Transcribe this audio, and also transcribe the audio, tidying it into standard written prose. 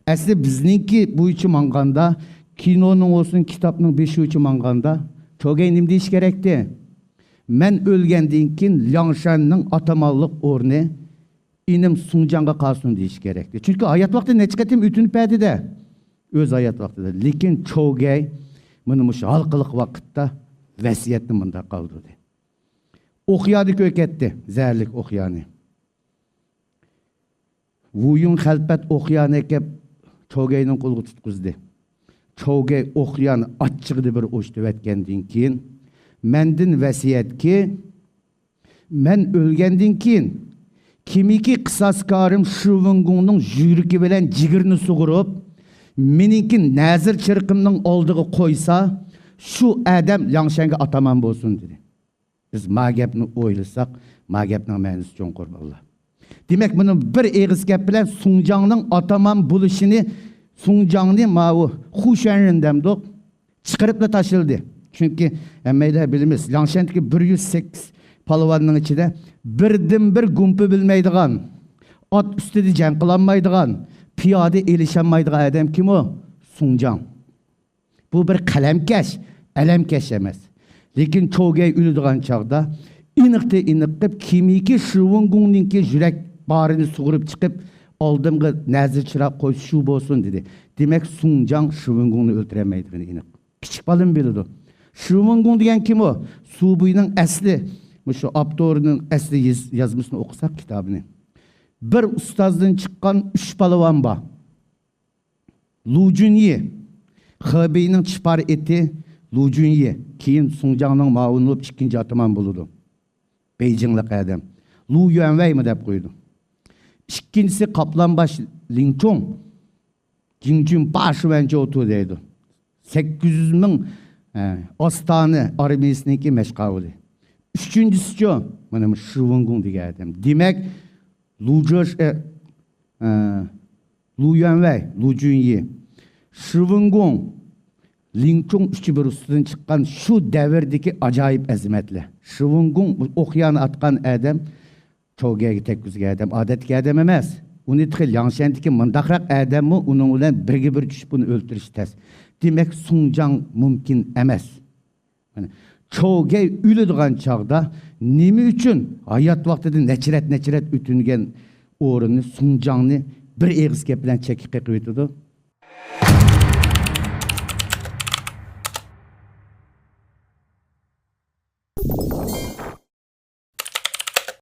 Aslında bizninki bu için manganda, kinonun olsun, kitapның beşi için manganda, Çogey nim deyiş gerekti. Men ölgenden keyin Liangshanның atamallık ornu inim Sunjanga kalsın deyiş gerekti. Çünkü hayat vakti neçe ketim ütünüp de. Öz hayat vaktida. Lekin Çogey bunu şu halkılık vakitte vesiyetini bunda kaldırdı. Okuyadı köketti. Zerlik okuyanı. Vuyun xalpat okuyanı ekip Çogey'nin kolu tutkuzdu. Çogey okuyan açıqdı bir oştu etkenden keyin mendin vesiyet ki men ölgenden keyin kimiki qısaskarım Şuvungunның jüriki bilen jigirini suğurup meninki nazir çırkımның oldığı koysa şu adam Liangshanga ataman bolsun dedi. Biz ma gapni o'ylasak, ma gapning ma'nosi cho'nqur bo'ldi. Demek bunun bir eğiz gap bilen Sunjanның ataman buluşini Sunjan'ni mavu Huşenrindemdi çıkarıp da taşıldı. Çünkü emmeyler bilimiz Liangshan'daki 108 palovanның içinde birden bir gumpu bilmeydiğen, at üstüde can kılanmaydiğen, piyade elişenmaydiğen adam kim o? Sunjan. Bu bir kalemkeş, elemkeş emez. Lekin Çogey ülüdüğen çağda iniqte iniqip kimiki Şuvungunninki jürek barını suğurup çıkıp aldığımı nazir çırak koy şu bolsun dedi. Demek Sunjan Şuvungungni öldüremeydiğini iniq. Küçük balım bildi. Şuvungung diyen kim o? Subuyunun asli, şu Abdor'un asli yazmasını okusak kitabını. Bir ustazdan çıkan 3 palavan var. Lu Junyi, Hebey'nin çıpar eti Lu Junyi, keyin Sunjanның mağun olup ikinci ataman buludu. Beijinglik adam. Lu Yuanwei mi dep koydu. İkincisi Kaplanbaş Linchong, Jingjun başı bence otu deydi. 800 bin Ostanı armiyasındaki meşgavuli. Üçüncüsü şu, benim Şuvungung diye adam. Demek Lu Yuanwei, Lu Junyi, Şuvungung, Linchong üçü bir üstüden çıkan şu devirdeki acayip azimetli. Şuvungung okuyan atkan adam, Çogey'e tek güzge adam, adetki adam emez. Onu tıkı Liangshan'daki mındakrak adam mı, onun ile birge bir düşüp bunu öldürüş tez. Demek Sunjan mümkün emez. Yani, Çogey ülüdüğün çağda, nemi üçün hayat vaktide neçiret ütüngen orunu, Sunjan'ı bir eğiz kepilen çekip ötüdü.